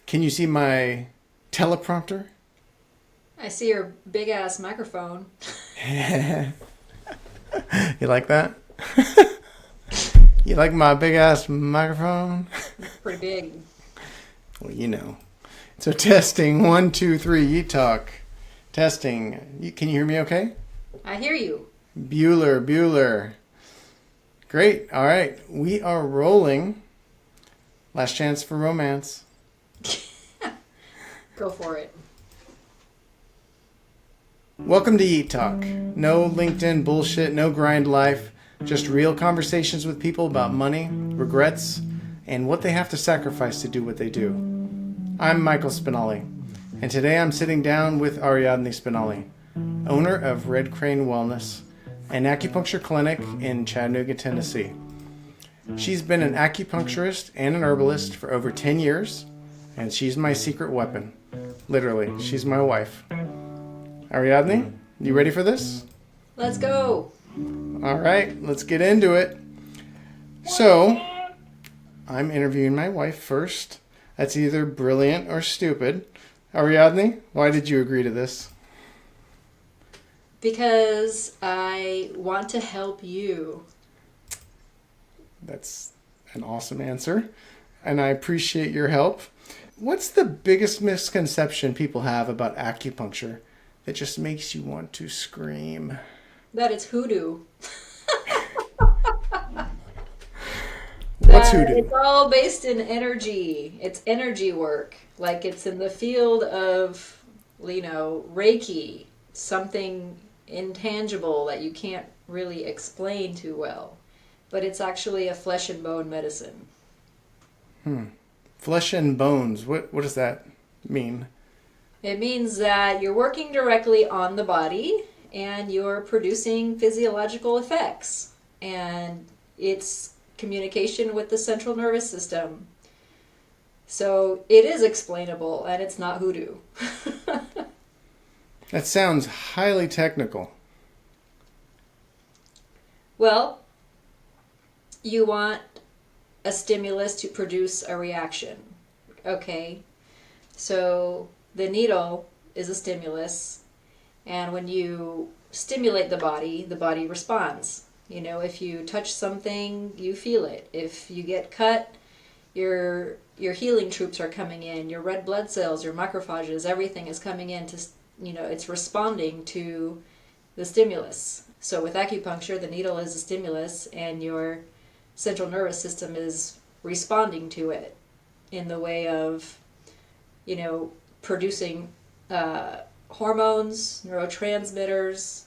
Can you see my teleprompter? I see your big ass microphone. You like that? You like my big ass microphone? It's pretty big. Well, you know. So testing, 1, 2, 3, Yeet Talk. Testing. Can you hear me okay? I hear you. Bueller. Great. All right. We are rolling. Last chance for romance. Go for it. Welcome to Yeet Talk. No LinkedIn bullshit, no grind life. Just real conversations with people about money, regrets, and what they have to sacrifice to do what they do. I'm Michael Spinali, and today I'm sitting down with Ariadni Spinali, owner of Red Crane Wellness, an acupuncture clinic in Chattanooga, Tennessee. She's been an acupuncturist and an herbalist for over 10 years, and she's my secret weapon. Literally, she's my wife. Ariadni, you ready for this? Let's go. All right, let's get into it. So, I'm interviewing my wife first. That's either brilliant or stupid. Ariadni, why did you agree to this? Because I want to help you. That's an awesome answer, and I appreciate your help. What's the biggest misconception people have about acupuncture that just makes you want to scream? That it's hoodoo. What's hoodoo? It's all based in energy. It's energy work. Like it's in the field of, Reiki, something intangible that you can't really explain too well. But it's actually a flesh and bone medicine. Flesh and bones. What does that mean? It means that you're working directly on the body and you're producing physiological effects. And it's communication with the central nervous system. So it is explainable and it's not hoodoo. That sounds highly technical. Well, you want a stimulus to produce a reaction. Okay, so the needle is a stimulus, and when you stimulate the body responds. If you touch something, you feel it. If you get cut, your healing troops are coming in. Your red blood cells, your macrophages, everything is coming in to, it's responding to the stimulus. So with acupuncture, the needle is a stimulus, and your central nervous system is responding to it in the way of, producing hormones, neurotransmitters.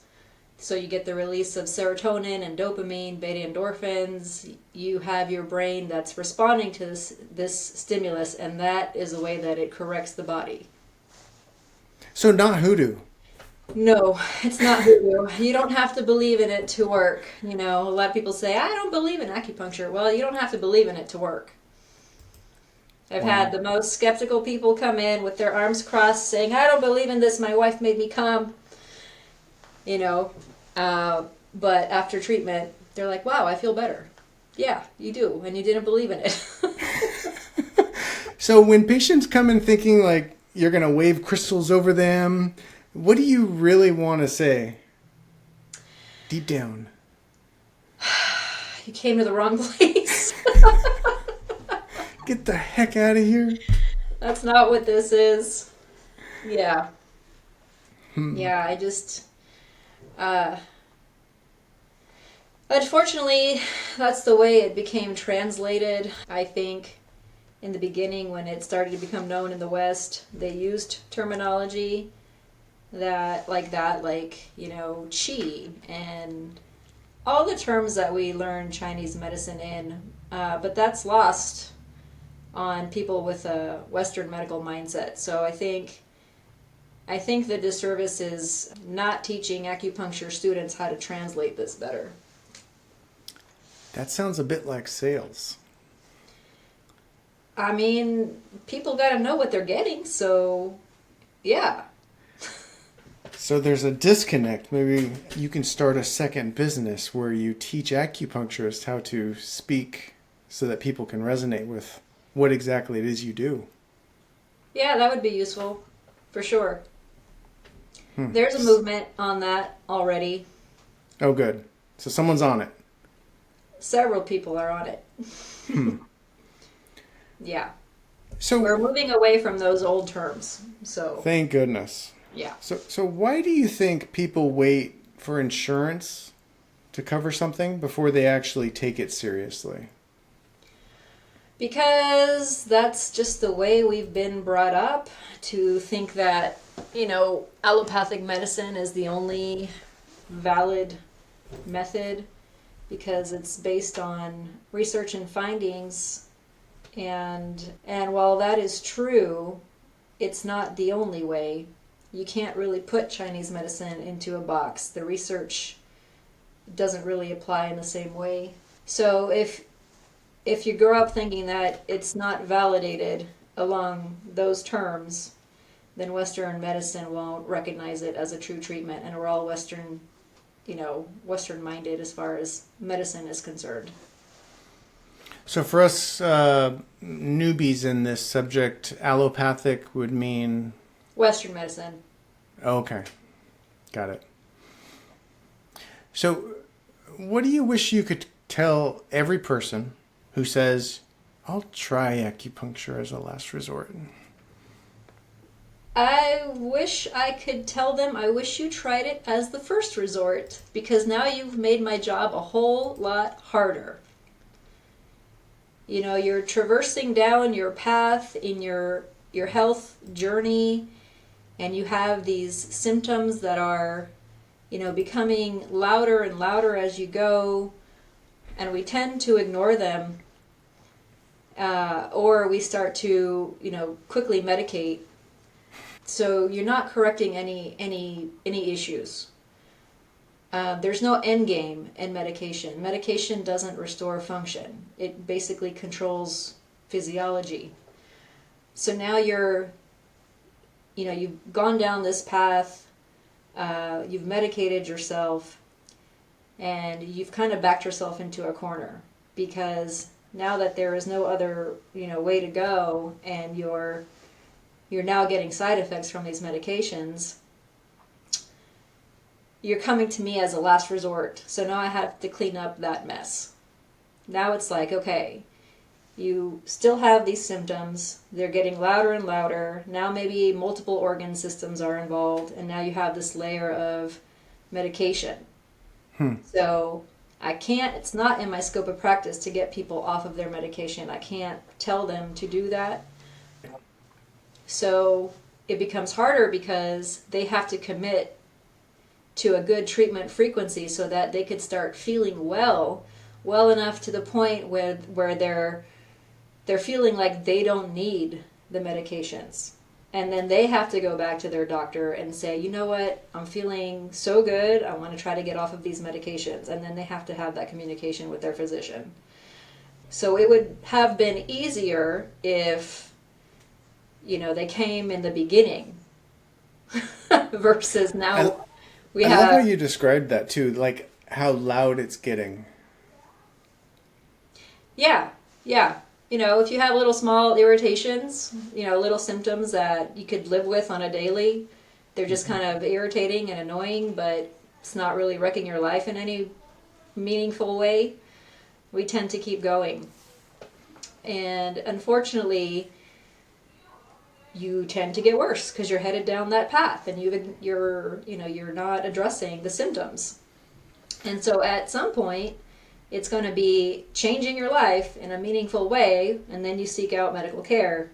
So you get the release of serotonin and dopamine, beta endorphins. You have your brain that's responding to this stimulus, and that is the way that it corrects the body. So not hoodoo. No, it's not hoodoo. You don't have to believe in it to work. A lot of people say, I don't believe in acupuncture. Well, you don't have to believe in it to work. I've had the most skeptical people come in with their arms crossed saying, I don't believe in this. My wife made me come. But after treatment, they're like, wow, I feel better. Yeah, you do. And you didn't believe in it. So when patients come in thinking like you're going to wave crystals over them, what do you really want to say? Deep down. You came to the wrong place. Get the heck out of here. That's not what this is. Yeah. Yeah, I just... unfortunately, that's the way it became translated. I think in the beginning when it started to become known in the West, they used terminology like qi and all the terms that we learn Chinese medicine in, but that's lost on people with a Western medical mindset. So I think the disservice is not teaching acupuncture students how to translate this better. That sounds a bit like sales. I mean, people got to know what they're getting, so yeah. So there's a disconnect. Maybe you can start a second business where you teach acupuncturists how to speak so that people can resonate with what exactly it is you do. Yeah, that would be useful for sure. Hmm. There's a movement on that already. Oh, good. So someone's on it. Several people are on it. Hmm. Yeah. We're So, moving away from those old terms. So, thank goodness. yeah. So why do you think people wait for insurance to cover something before they actually take it seriously? Because that's just the way we've been brought up to think that, allopathic medicine is the only valid method because it's based on research and findings, and while that is true, it's not the only way. You can't really put Chinese medicine into a box. The research doesn't really apply in the same way. So if you grow up thinking that it's not validated along those terms, then Western medicine won't recognize it as a true treatment, and we're all Western minded as far as medicine is concerned. So for us newbies in this subject, allopathic would mean... Western medicine. Okay, got it. So what do you wish you could tell every person who says, I'll try acupuncture as a last resort? I wish I could tell them I wish you tried it as the first resort because now you've made my job a whole lot harder. You're traversing down your path in your health journey, and you have these symptoms that are, becoming louder and louder as you go, and we tend to ignore them, or we start to, quickly medicate. So you're not correcting any issues. There's no end game in medication. Medication doesn't restore function. It basically controls physiology. So now you've gone down this path, you've medicated yourself, and you've kind of backed yourself into a corner because now that there is no other, way to go, and you're now getting side effects from these medications, you're coming to me as a last resort. So now I have to clean up that mess. Now it's like, okay, you still have these symptoms. They're getting louder and louder. Now maybe multiple organ systems are involved, and now you have this layer of medication. So it's not in my scope of practice to get people off of their medication. I can't tell them to do that. So it becomes harder because they have to commit to a good treatment frequency so that they could start feeling well enough to the point where they're feeling like they don't need the medications. And then they have to go back to their doctor and say, you know what, I'm feeling so good, I want to try to get off of these medications. And then they have to have that communication with their physician. So it would have been easier if, they came in the beginning versus now I love how you described that too, like how loud it's getting. Yeah. If you have little small irritations, little symptoms that you could live with on a daily, they're just kind of irritating and annoying, but it's not really wrecking your life in any meaningful way, we tend to keep going. And unfortunately, you tend to get worse because you're headed down that path and you're not addressing the symptoms. And so at some point, it's going to be changing your life in a meaningful way, and then you seek out medical care.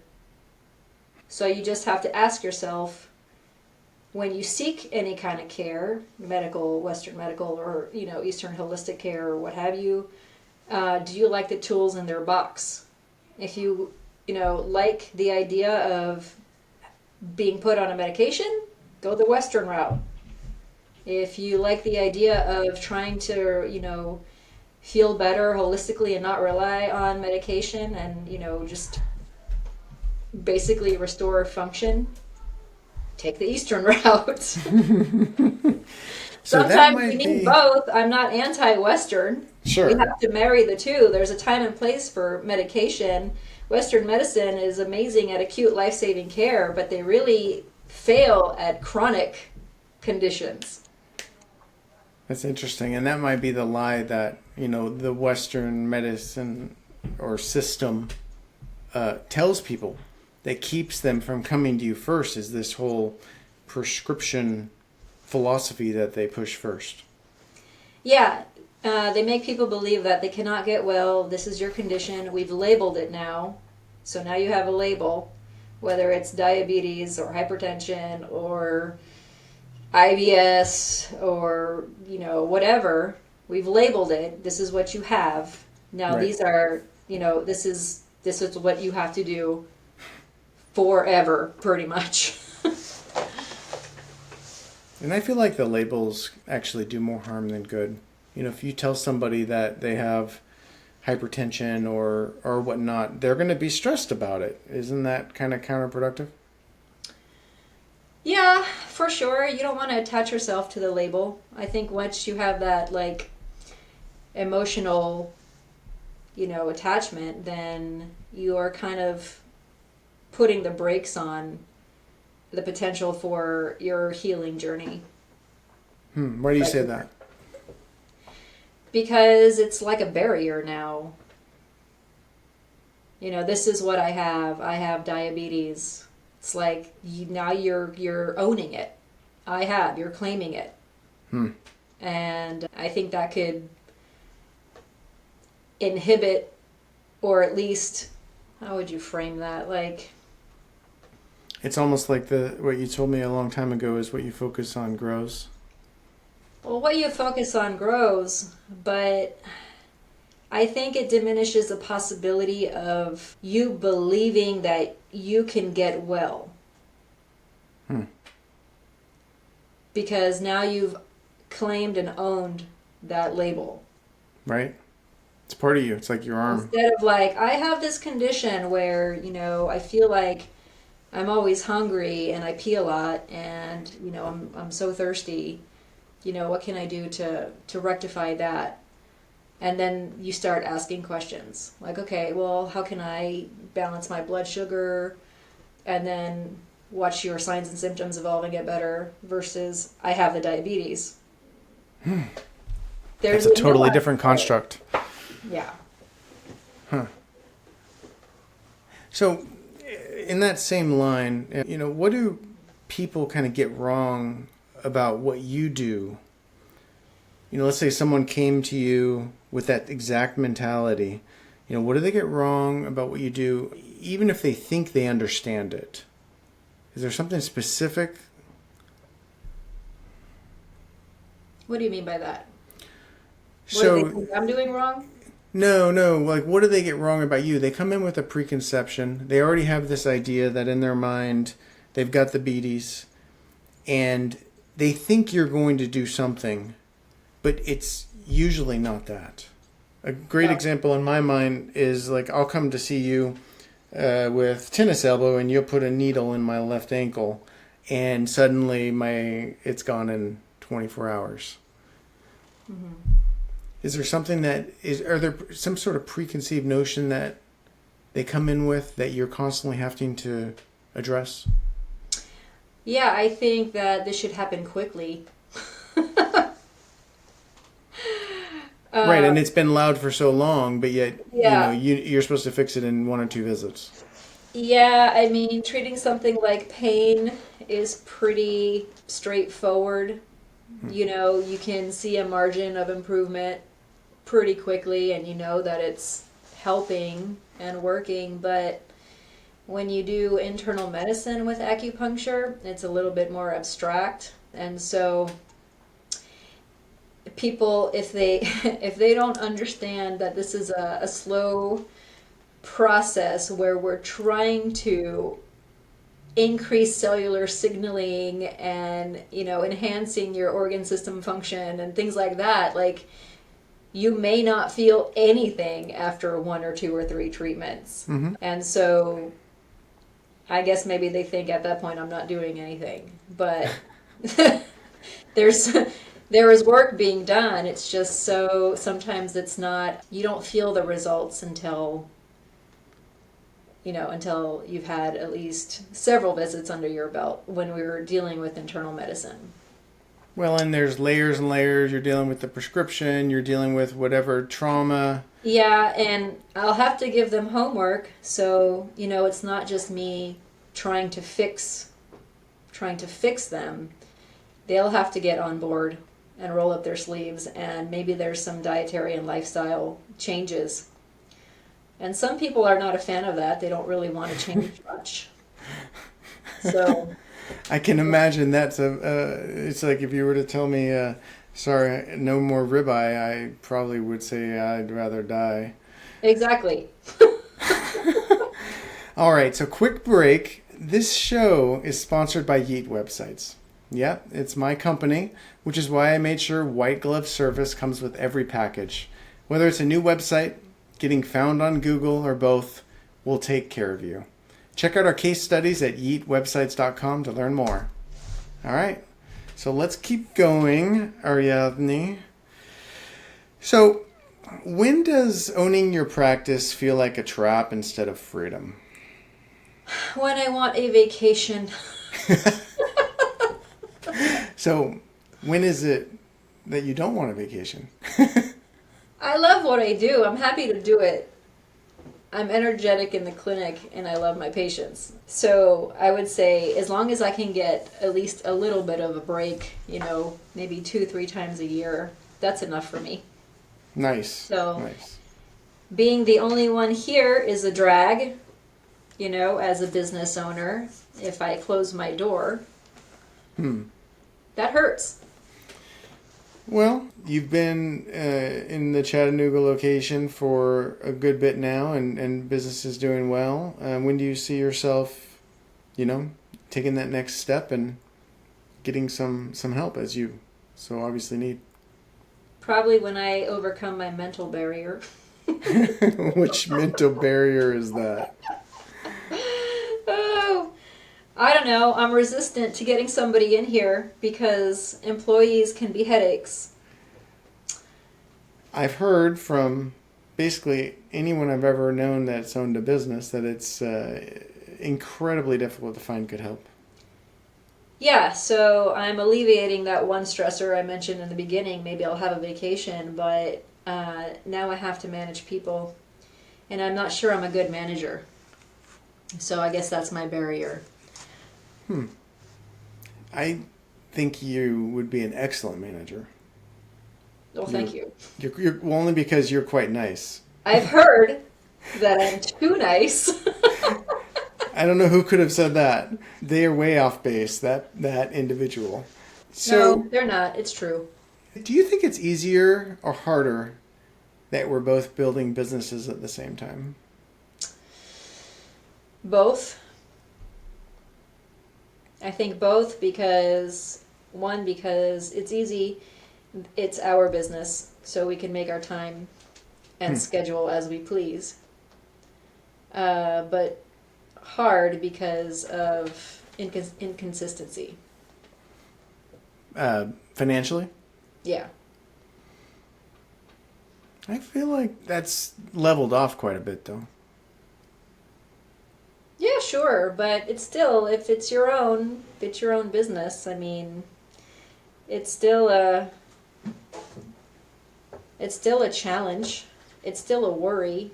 So you just have to ask yourself, when you seek any kind of care, medical, Western medical, or Eastern holistic care, or what have you, do you like the tools in their box? If you like the idea of being put on a medication, go the Western route. If you like the idea of trying to feel better holistically and not rely on medication and just basically restore function, take the Eastern route. So sometimes you need both. I'm not anti-Western. Sure. You have to marry the two. There's a time and place for medication, Western medicine is amazing at acute life-saving care, but they really fail at chronic conditions. That's interesting. And that might be the lie that, the Western medicine or system tells people, that keeps them from coming to you first, is this whole prescription philosophy that they push first. Yeah, they make people believe that they cannot get well. This is your condition. We've labeled it now. So now you have a label, whether it's diabetes or hypertension or IBS or, whatever. We've labeled it. This is what you have. Now Right. these are, this is what you have to do forever, pretty much. And I feel like the labels actually do more harm than good. If you tell somebody that they have hypertension or whatnot, they're going to be stressed about it. Isn't that kind of counterproductive? Yeah, for sure. You don't want to attach yourself to the label. I think once you have that emotional, attachment, then you are kind of putting the brakes on the potential for your healing journey. Why do you say that? Because it's like a barrier now. This is what I have. I have diabetes. It's like now you're owning it. You're claiming it. And I think that could inhibit, or at least, how would you frame that? It's almost like what you told me a long time ago is what you focus on grows. Well, what you focus on grows, but I think it diminishes the possibility of you believing that you can get well. Because now you've claimed and owned that label. Right? It's part of you. It's like your arm. Instead of I have this condition where, I feel like I'm always hungry and I pee a lot and, I'm so thirsty. What can I do to rectify that? And then you start asking questions like, okay, well, how can I balance my blood sugar? And then watch your signs and symptoms evolve and get better versus I have the diabetes. There's That's a totally different construct. Yeah. So in that same line, what do people kind of get wrong about what you do? Let's say someone came to you with that exact mentality. What do they get wrong about what you do, even if they think they understand it? Is there something specific? What do you mean by that? What So do they think I'm doing wrong? No. What do they get wrong about you? They come in with a preconception. They already have this idea that in their mind they've got the beaties, and they think you're going to do something, but it's usually not that. A great example in my mind is I'll come to see you with tennis elbow, and you'll put a needle in my left ankle, and suddenly it's gone in 24 hours. Mm-hmm. Is there something are there some sort of preconceived notion that they come in with that you're constantly having to address? Yeah, I think that this should happen quickly. Right, and it's been loud for so long, but yet, Yeah. you're supposed to fix it in 1 or 2 visits. Yeah, I mean, treating something like pain is pretty straightforward. You can see a margin of improvement pretty quickly, and you know that it's helping and working. But when you do internal medicine with acupuncture, it's a little bit more abstract. And so people, if they don't understand that this is a slow process where we're trying to increase cellular signaling and enhancing your organ system function and things like that, you may not feel anything after 1 or 2 or 3 treatments. Mm-hmm. And so I guess maybe they think at that point I'm not doing anything, but there is work being done. It's just sometimes it's not, you don't feel the results until until you've had at least several visits under your belt when we were dealing with internal medicine. Well, and there's layers and layers. You're dealing with the prescription, you're dealing with whatever trauma. Yeah, and I'll have to give them homework, so it's not just me trying to fix them. They'll have to get on board and roll up their sleeves, and maybe there's some dietary and lifestyle changes. And some people are not a fan of that. They don't really want to change much. So I can imagine that's it's like if you were to tell me, sorry, no more ribeye, I probably would say I'd rather die. exactly. All right, so quick break. This show is sponsored by Yeet Websites. Yep, it's my company, which is why I made sure white glove service comes with every package. Whether it's a new website, getting found on Google, or both, we'll take care of you. Check out our case studies at yeetwebsites.com to learn more. All right, so let's keep going, Ariadni. So, when does owning your practice feel like a trap instead of freedom? When I want a vacation. So, when is it that you don't want a vacation? I love what I do. I'm happy to do it. I'm energetic in the clinic and I love my patients. So I would say as long as I can get at least a little bit of a break, maybe 2-3 times a year, that's enough for me. Nice. So nice. Being the only one here is a drag, as a business owner. If I close my door, that hurts. Well, you've been in the Chattanooga location for a good bit now, and business is doing well. When do you see yourself, taking that next step and getting some help as you so obviously need? Probably when I overcome my mental barrier. Which mental barrier is that? Oh, I don't know. I'm resistant to getting somebody in here because employees can be headaches. I've heard from basically anyone I've ever known that's owned a business that it's incredibly difficult to find good help. Yeah, so I'm alleviating that one stressor I mentioned in the beginning. Maybe I'll have a vacation, but now I have to manage people, and I'm not sure I'm a good manager. So I guess that's my barrier. I think you would be an excellent manager. Well, thank you. You're well, only because you're quite nice. I've heard that I'm too nice. I don't know who could have said that. They are way off base, that individual. So, No, they're not. It's true. do you think it's easier or harder that we're both building businesses at the same time? Both. I think both because it's easy. It's our business, so we can make our time and schedule as we please. But hard because of inconsistency. Financially? Yeah. I feel like that's leveled off quite a bit, though. Yeah, sure, but it's still, if it's your own business, I mean, it's still a challenge. It's still a worry.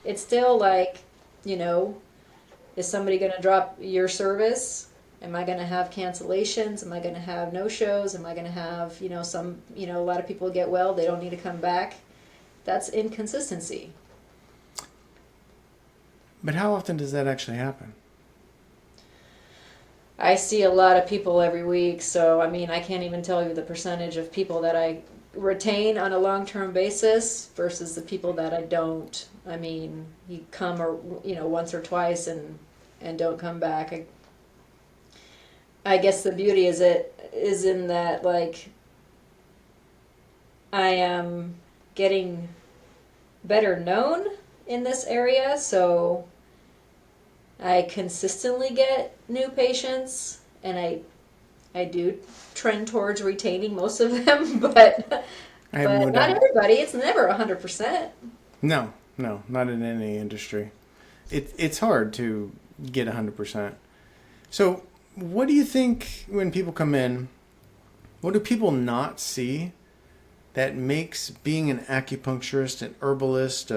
It's still like, is somebody going to drop your service? Am I going to have cancellations? Am I going to have no-shows? Am I going to have, a lot of people get well, they don't need to come back. That's inconsistency. But how often does that actually happen? I see a lot of people every week, so I can't even tell you the percentage of people that I retain on a long-term basis versus the people that I don't. You come or once or twice and don't come back. I guess the beauty is in that I am getting better known in this area, so I consistently get new patients, and I do trend towards retaining most of them, but not everybody. It's never 100%. No, not in any industry. it's hard to get 100%. So, what do you think when people come in? What do people not see that makes being an acupuncturist, an herbalist,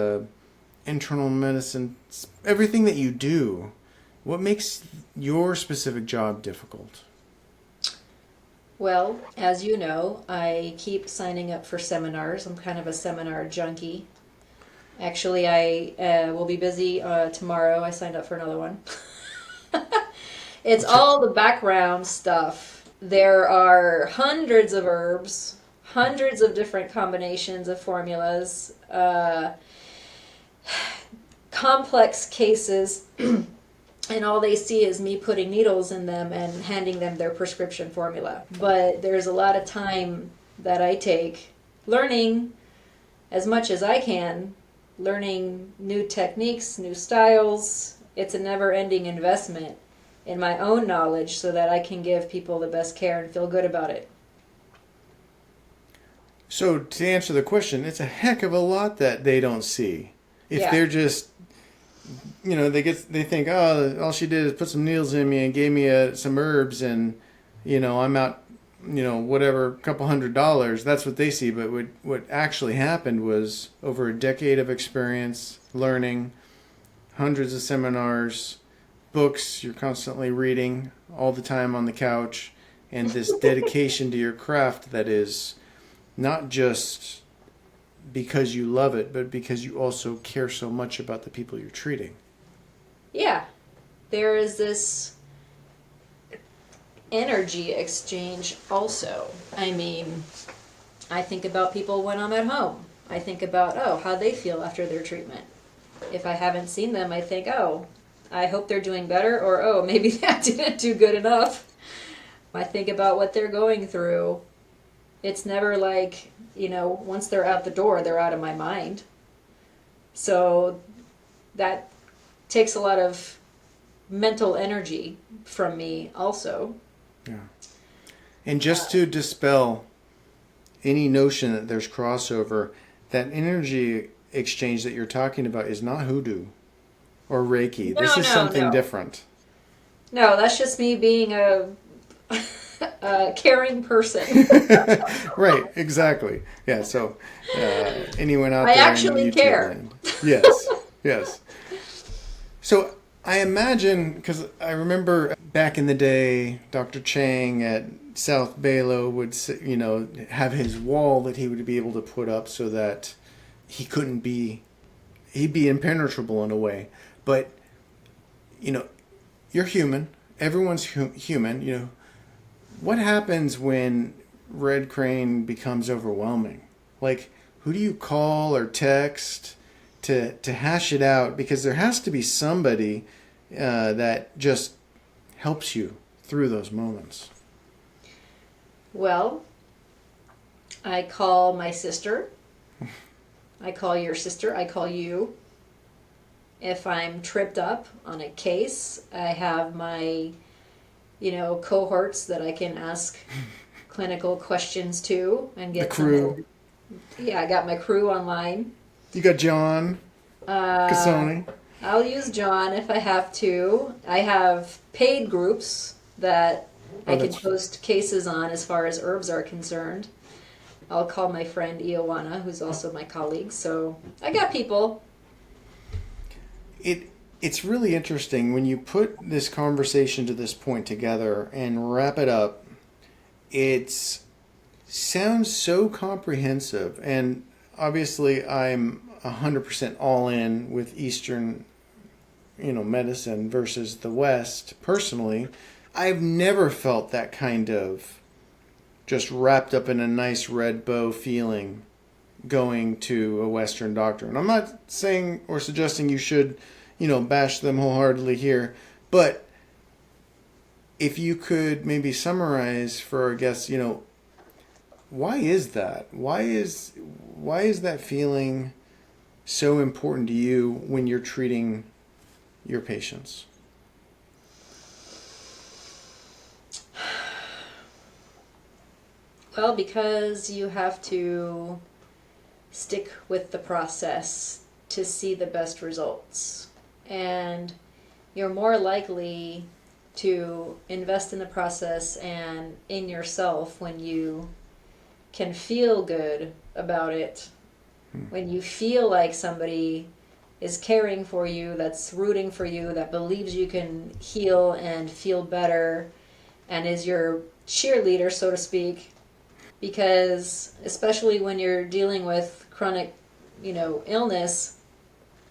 internal medicine, everything that you do, what makes your specific job difficult? Well, as you know, I keep signing up for seminars. I'm kind of a seminar junkie. Actually, I will be busy tomorrow. I signed up for another one. It's all the background stuff. There are hundreds of herbs, hundreds of different combinations of formulas, complex cases, and all they see is me putting needles in them and handing them their prescription formula. But there's a lot of time that I take learning as much as I can, learning new techniques, new styles. It's a never-ending investment in my own knowledge so that I can give people the best care and feel good about it. So to answer the question, it's a heck of a lot that they don't see. If Yeah. they're just, they think, oh, all she did is put some needles in me and gave me some herbs, and I'm out, whatever, a couple $100. That's what they see. But what actually happened was over a decade of experience, learning, hundreds of seminars, books you're constantly reading all the time on the couch, and this dedication to your craft that is not just because you love it, but because you also care so much about the people you're treating. Yeah. There is this energy exchange also. I mean, I think about people when I'm at home. I think about, how they feel after their treatment. If I haven't seen them, I think, I hope they're doing better, or, maybe that didn't do good enough. I think about what they're going through. It's never like, once they're out the door, they're out of my mind. So that takes a lot of mental energy from me also. Yeah. And just to dispel any notion that there's crossover, that energy exchange that you're talking about is not hoodoo or Reiki. This is something different. No, that's just me being a caring person. Right, exactly. Yeah, so anyone out I there actually in YouTube care. land. Yes, yes. So I imagine, because I remember back in the day, Dr. Chang at South Balo would, have his wall that he would be able to put up so that he'd be impenetrable in a way. But, you're human. Everyone's human. What happens when Red Crane becomes overwhelming? Like, who do you call or text to hash it out? Because there has to be somebody that just helps you through those moments. Well, I call my sister. I call your sister. I call you. If I'm tripped up on a case, I have my, cohorts that I can ask clinical questions to and get The crew. Yeah, I got my crew online. You got John Cassoni. I'll use John if I have to. I have paid groups that I can post cases on as far as herbs are concerned. I'll call my friend Ioana, who's also my colleague. So I got people. It's really interesting when you put this conversation to this point together and wrap it up. It sounds so comprehensive, and obviously I'm 100% all in with Eastern, medicine versus the West. Personally, I've never felt that kind of just wrapped up in a nice red bow feeling going to a Western doctor. And I'm not saying or suggesting you should, bash them wholeheartedly here, but if you could maybe summarize for our guests, why is that? Why is that feeling so important to you when you're treating your patients? Well, because you have to stick with the process to see the best results. and you're more likely to invest in the process and in yourself when you can feel good about it, when you feel like somebody is caring for you, that's rooting for you, that believes you can heal and feel better, and is your cheerleader, so to speak. Because especially when you're dealing with chronic, illness,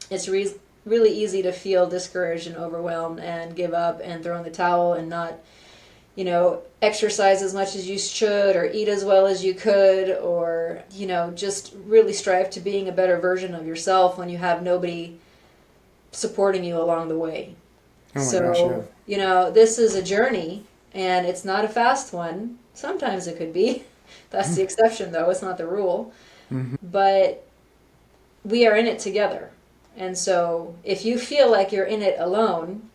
it's really easy to feel discouraged and overwhelmed and give up and throw in the towel and not, exercise as much as you should or eat as well as you could, or, just really strive to being a better version of yourself when you have nobody supporting you along the way. Oh my gosh, yeah. This is a journey and it's not a fast one. Sometimes it could be. That's the exception, though. It's not the rule. Mm-hmm. But we are in it together. And so if you feel like you're in it alone,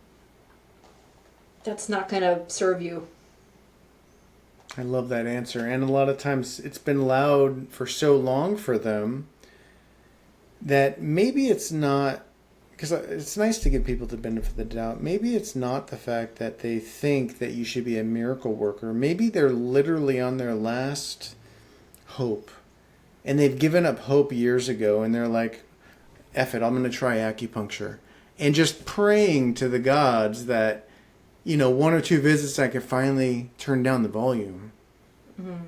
that's not going to serve you. I love that answer. And a lot of times it's been loud for so long for them that maybe it's not, because it's nice to give people the benefit of the doubt. Maybe it's not the fact that they think that you should be a miracle worker. Maybe they're literally on their last hope. And they've given up hope years ago. And they're like, F it, I'm going to try acupuncture. And just praying to the gods that, 1 or 2 visits I could finally turn down the volume. Mm-hmm.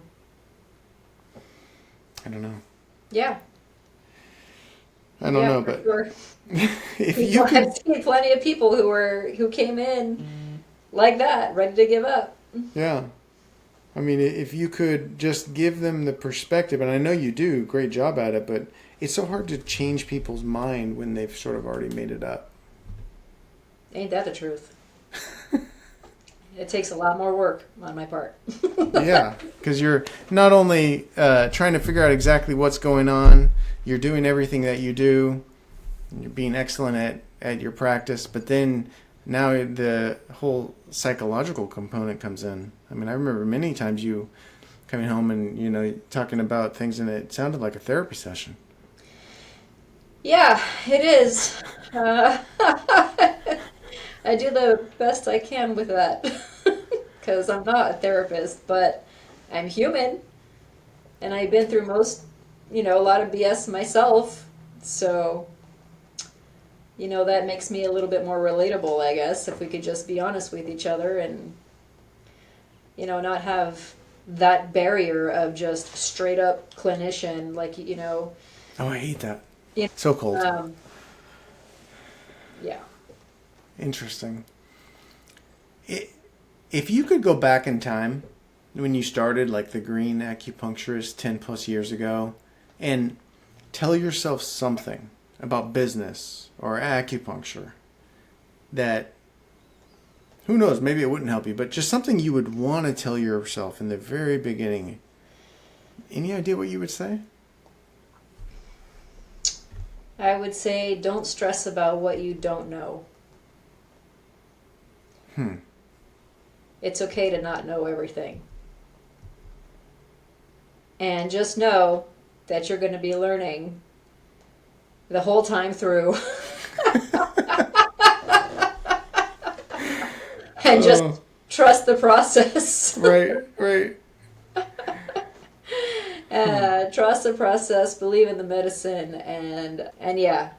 I don't know. Yeah. I don't know, but sure. if you could, I've seen plenty of people who came in like that, ready to give up. Yeah. I mean, if you could just give them the perspective, and I know you do, great job at it, but it's so hard to change people's mind when they've sort of already made it up. Ain't that the truth? It takes a lot more work on my part. Yeah, because you're not only trying to figure out exactly what's going on, you're doing everything that you do, and you're being excellent at your practice, but then now the whole psychological component comes in. I mean, I remember many times you coming home and, talking about things, and it sounded like a therapy session. Yeah, it is. I do the best I can with that because I'm not a therapist, but I'm human and I've been through a lot of BS myself. So, that makes me a little bit more relatable, I guess, if we could just be honest with each other and, not have that barrier of just straight up clinician, like. Oh, I hate that. You So cold. Yeah. Interesting. If you could go back in time when you started, like the green acupuncturist 10 plus years ago, and tell yourself something about business or acupuncture that, who knows, maybe it wouldn't help you, but just something you would want to tell yourself in the very beginning, any idea what you would say? I would say don't stress about what you don't know. It's okay to not know everything. And just know that you're going to be learning the whole time through. And just trust the process. Right. Trust the process, believe in the medicine, and yeah.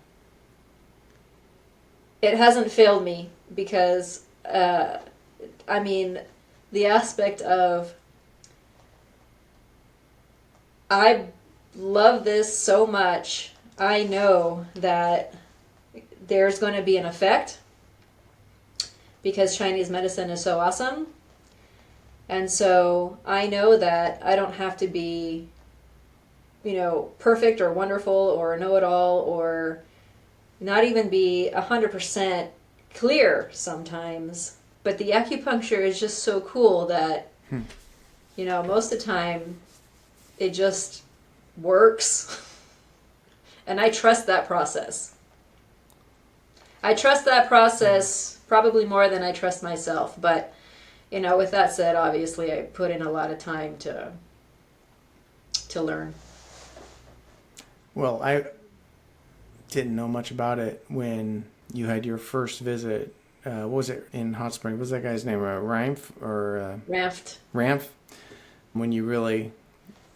It hasn't failed me because, the aspect of I love this so much, I know that there's going to be an effect because Chinese medicine is so awesome. And so I know that I don't have to be, perfect or wonderful or know-it-all or not even be 100% clear sometimes. But the acupuncture is just so cool that, most of the time it just works. And I trust that process. I trust that process probably more than I trust myself. But, with that said, obviously I put in a lot of time to learn. Well, I didn't know much about it when you had your first visit. What was it in Hot Spring? What was that guy's name? Ramph or Raft. Ramph? When you really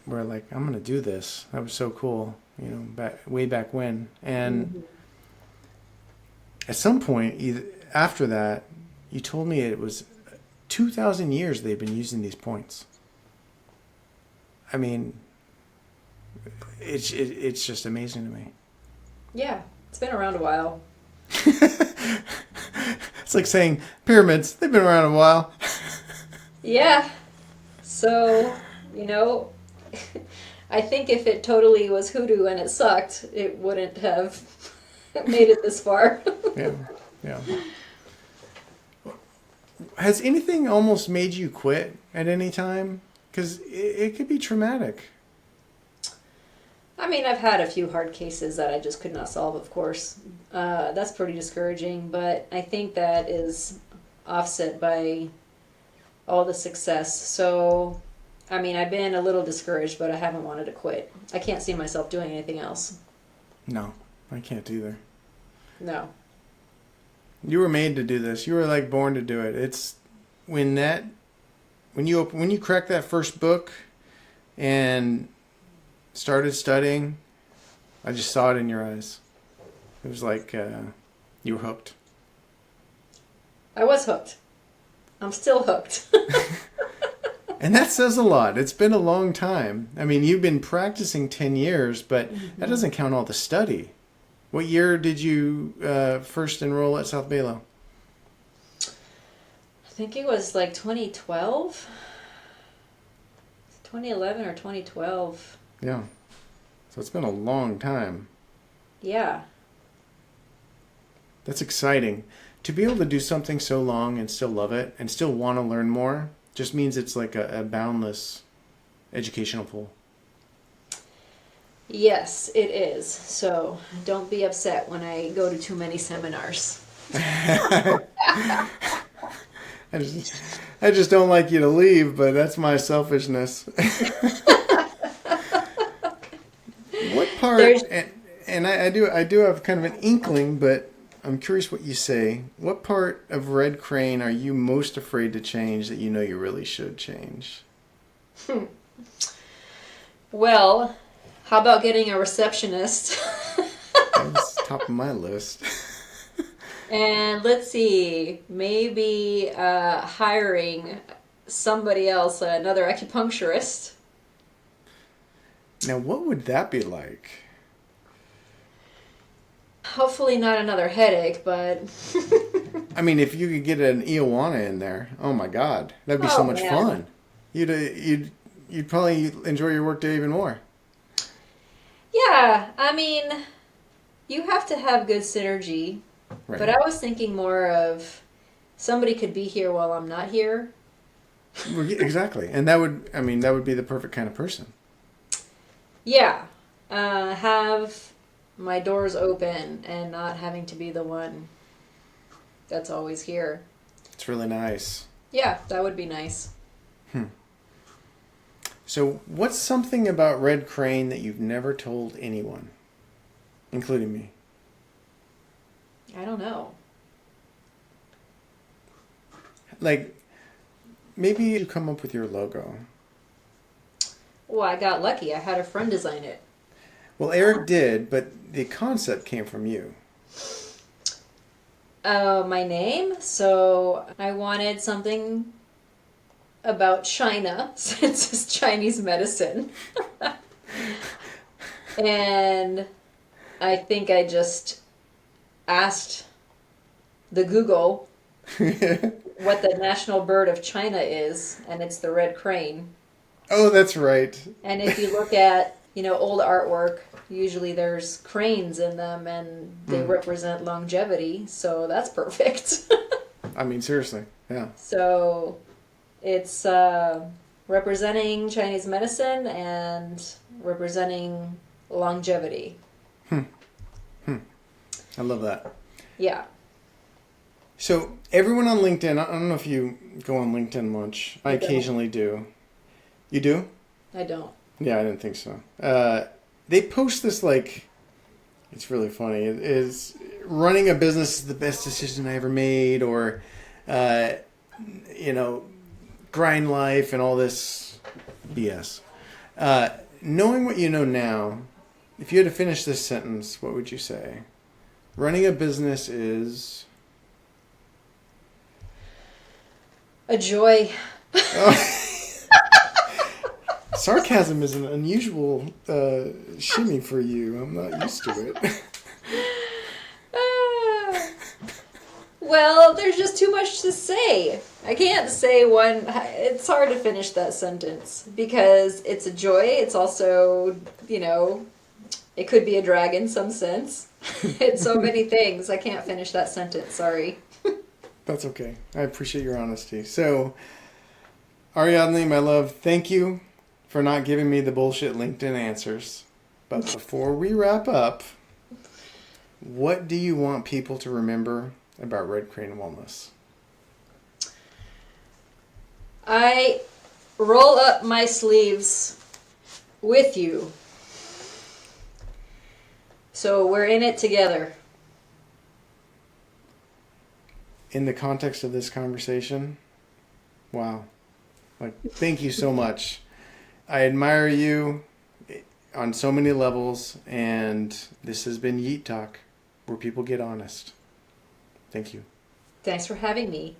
were like, I'm gonna do this. That was so cool. You know, way back when. And at some point, after that, you told me it was 2,000 years they've been using these points. I mean, it's just amazing to me. Yeah, it's been around a while. It's like saying pyramids, they've been around a while. Yeah. So, I think if it totally was hoodoo and it sucked, it wouldn't have made it this far. Yeah. Has anything almost made you quit at any time? Because it could be traumatic. I mean, I've had a few hard cases that I just could not solve, of course. That's pretty discouraging, but I think that is offset by all the success. So, I mean, I've been a little discouraged, but I haven't wanted to quit. I can't see myself doing anything else. No, I can't either. No. You were made to do this. You were like born to do it. It's when you cracked that first book and started studying, I just saw it in your eyes. It was like you were hooked. I was hooked. I'm still hooked. And that says a lot. It's been a long time. I mean, you've been practicing 10 years, but that doesn't count all the study. What year did you first enroll at South Balo? I think it was like 2012. 2011 or 2012. Yeah. So it's been a long time. Yeah. That's exciting. To be able to do something so long and still love it and still want to learn more just means it's like a boundless educational pool. Yes, it is. So don't be upset when I go to too many seminars. I just don't like you to leave, but that's my selfishness. What part? And I do have kind of an inkling, but I'm curious what you say. What part of Red Crane are you most afraid to change that you know you really should change? Well, how about getting a receptionist? That's top of my list. And let's see, maybe hiring somebody else, another acupuncturist. Now, what would that be like? Hopefully not another headache, but... I mean, if you could get an Iwana in there, oh my God, that'd be so much fun. You'd probably enjoy your workday even more. Yeah, I mean, you have to have good synergy. Right. But I was thinking more of somebody could be here while I'm not here. Well, exactly. And that would be the perfect kind of person. Yeah. Have my doors open and not having to be the one that's always here. It's really nice. Yeah, that would be nice. So what's something about Red Crane that you've never told anyone, including me? I don't know. Like, maybe you come up with your logo. Well, I got lucky. I had a friend design it. Well, Eric did, but the concept came from you. My name? So I wanted something about China, since it's Chinese medicine. And I think I just asked the Google what the national bird of China is, and it's the red crane. Oh, that's right. And if you look at, old artwork, usually there's cranes in them, and they represent longevity, so that's perfect. I mean, seriously, yeah. So it's representing Chinese medicine and representing longevity. I love that. Yeah. So everyone on LinkedIn, I don't know if you go on LinkedIn much. I occasionally do. You do? I don't. Yeah, I didn't think so. They post this It's really funny. It is running a business is the best decision I ever made, or, you know, grind life and all this BS. Knowing what you know now, if you had to finish this sentence, what would you say? Running a business is... A joy. Sarcasm is an unusual shimmy for you. I'm not used to it. Well, there's just too much to say. I can't say one. It's hard to finish that sentence because it's a joy. It's also, you know, it could be a drag in some sense. It's so many things. I can't finish that sentence. Sorry. That's okay. I appreciate your honesty. So, Ariadni, my love, thank you for not giving me the bullshit LinkedIn answers. But before we wrap up, what do you want people to remember about Red Crane Wellness? I roll up my sleeves with you. So we're in it together. In the context of this conversation, wow. Like, thank you so much. I admire you on so many levels, and this has been Yeet Talk, where people get honest. Thank you. Thanks for having me.